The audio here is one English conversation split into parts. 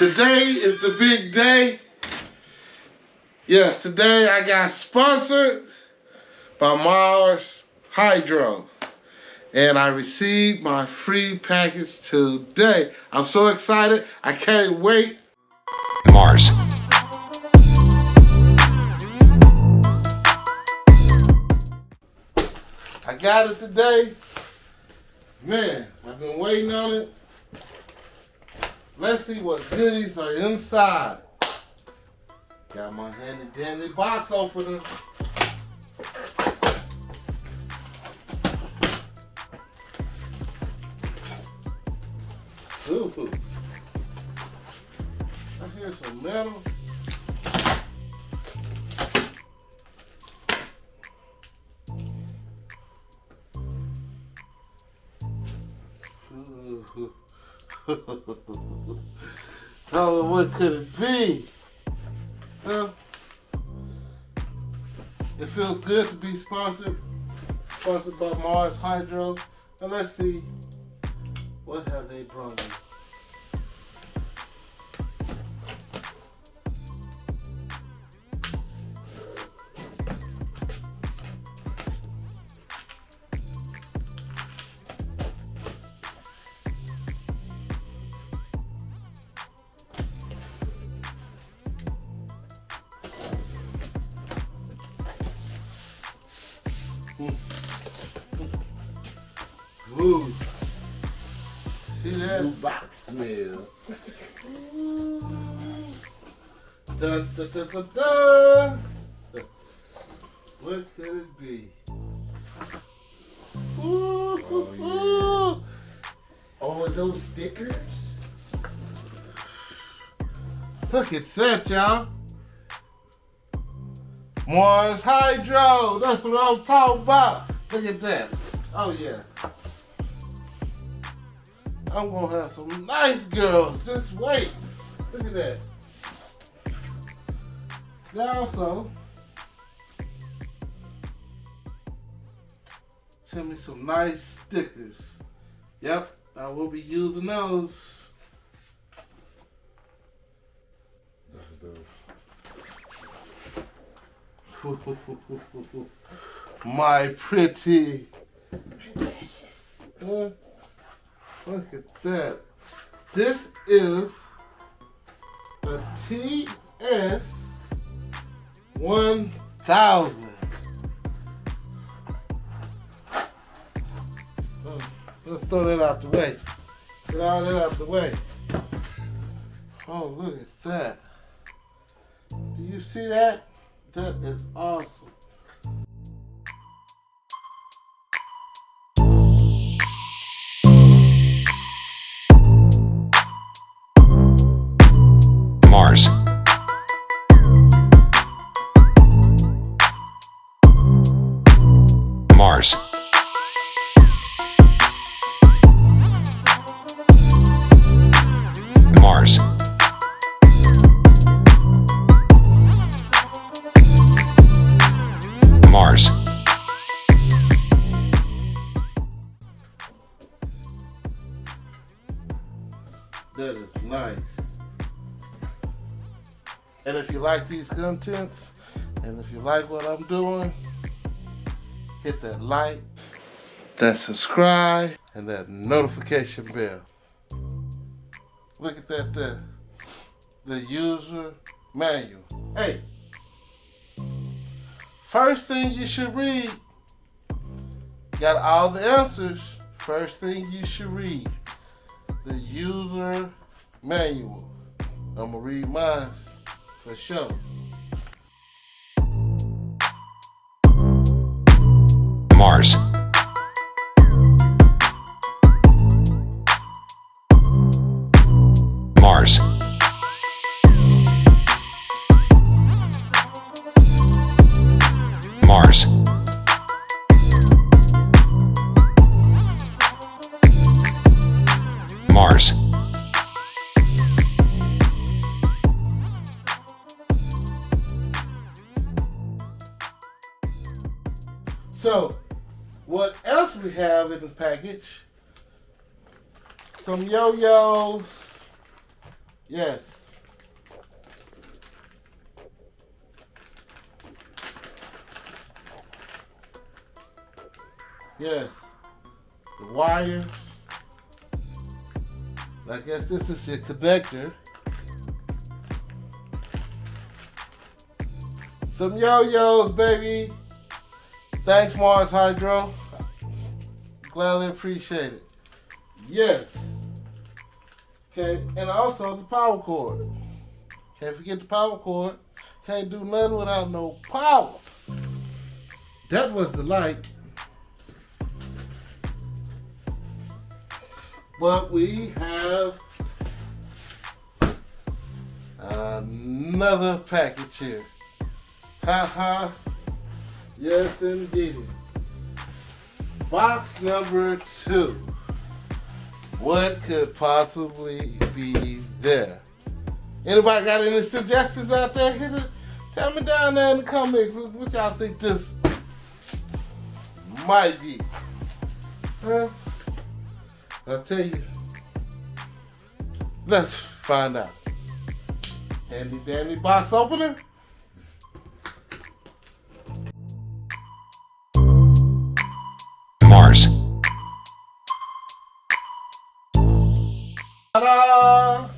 Today is the big day. Yes, today I got sponsored by marshydro. And I received my free package today. I'm so excited. I can't wait. Mars. I got it today. Man, I've been waiting on it. Let's see what goodies are inside. Got my handy dandy box opener. Ooh. I hear some metal. Oh, what could it be? Well, it feels good to be sponsored by marshydro. And let's see, what have they brought me? Ooh. See that? New box smell. Dun, dun, dun, dun, dun. What could it be? Ooh, Oh, yeah. Oh, those stickers? Look at that, y'all. marshydro. That's what I'm talking about. Look at that. Oh, yeah. I'm gonna have some nice girls. Just wait. Look at that. They also send me some nice stickers. Yep, I will be using those. My pretty. Precious. Look at that. This is a TS1000. Let's throw that out the way. Get all that out the way. Oh, look at that. Do you see that? That is awesome. Mars. Mars. Mars. Mars. That is nice. And if you like these contents, and if you like what I'm doing, hit that like, that subscribe, and that notification bell. Look at that there. The user manual. Hey, first thing you should read, got all the answers. First thing you should read, the user manual. I'm gonna read mine for sure. Mars. Mars. Mars. Mars. So, what else we have in the package? Some yo-yos. Yes. Yes. The wires. I guess this is your connector. Some yo-yos, baby. Thanks, Mars Hydro. Gladly appreciate it. Yes. Okay, and also the power cord. Can't forget the power cord. Can't do nothing without no power. That was the light. But we have another package here. Ha. Yes, indeed. Box number 2. What could possibly be there? Anybody got any suggestions out there? Hit it. Tell me down there in the comments what y'all think this might be. Huh? I'll tell you. Let's find out. Handy dandy box opener. Mars. Ta-da!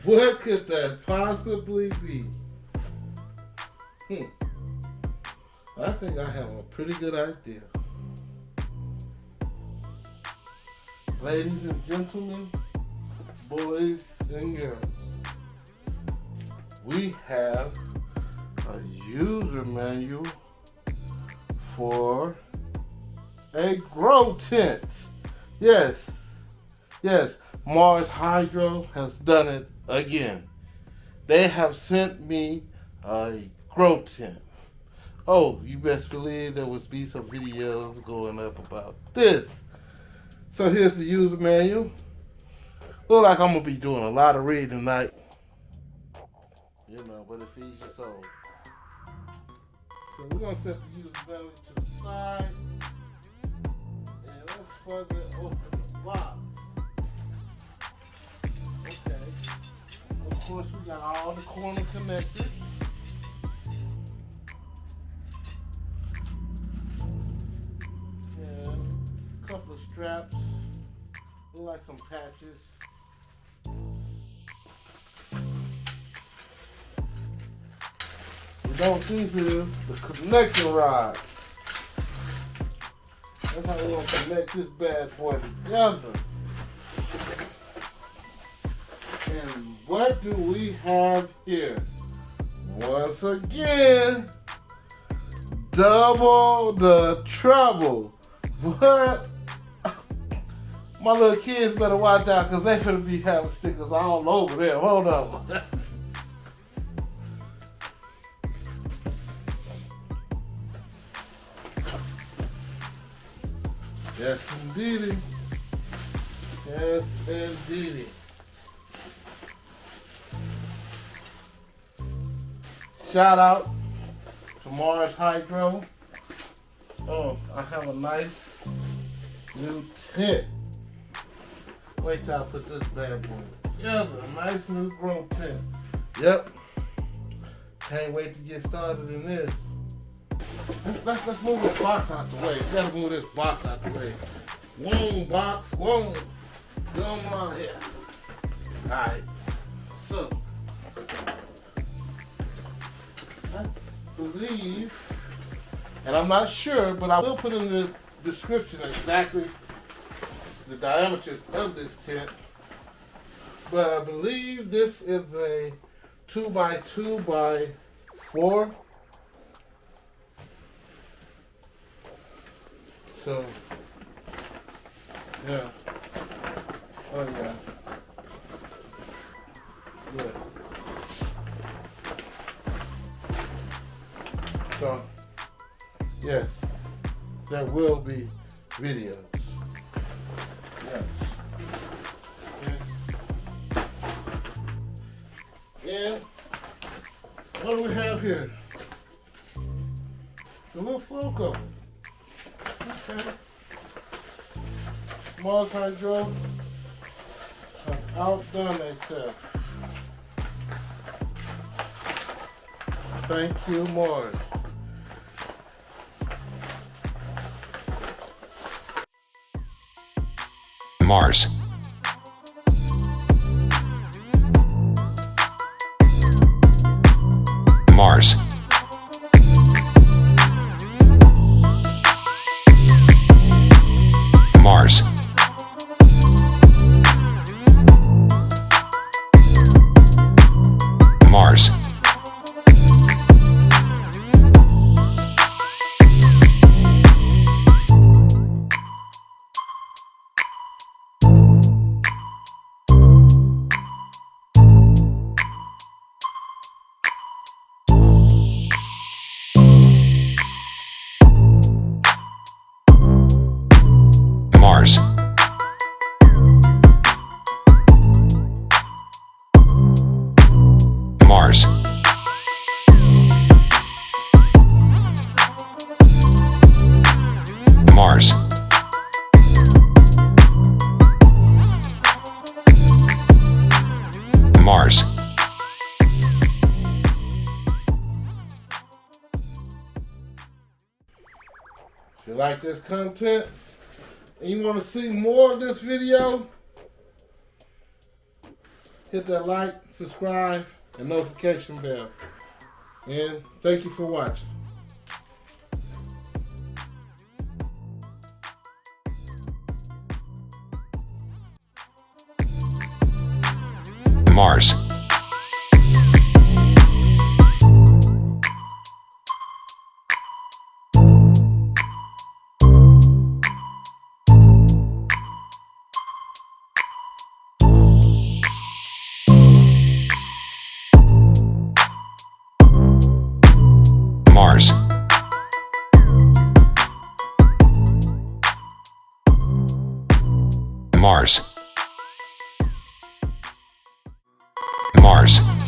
What could that possibly be? I think I have a pretty good idea. Ladies and gentlemen, boys and girls, we have a user manual for a grow tent. Yes, Mars Hydro has done it again. They have sent me a grow tent. Oh, you best believe there was be some videos going up about this. So here's the user manual. Look like I'm gonna be doing a lot of reading tonight. You know, but it feeds your soul. So we're gonna set the user manual to the side. And let's further open the box. Okay. Of course, we got all the corner connectors. And a couple of straps. Look like some patches. You know what these is? The connecting rods. That's how we're gonna connect this bad boy together. And what do we have here? Once again, double the trouble. What? My little kids better watch out because they finna be having stickers all over there. Hold on. Yes, indeedy. Yes, indeedy. Shout out to Mars Hydro. Oh, I have a nice new tent. Wait till I put this bad boy together. A nice new grow tent. Yep. Can't wait to get started in this. Let's move this box out the way. Gotta move this box out the way. One box, one. Come on here. Alright. So I believe, and I'm not sure, but I will put in the description exactly the diameters of this tent. But I believe this is a 2x2x4. So, yeah. Oh yeah. Good. So, yes, there will be videos. Yes. And what do we have here? The little flow cover. Okay. Mars Hydro. outdone themselves. Thank you, Mars. Mars. Mars. Mars. Mars. Mars. Mars. Mars. Mars. If you like this content and you want to see more of this video, hit that like, subscribe, and notification bell. And thank you for watching. Mars. Mars. Mars. Mars.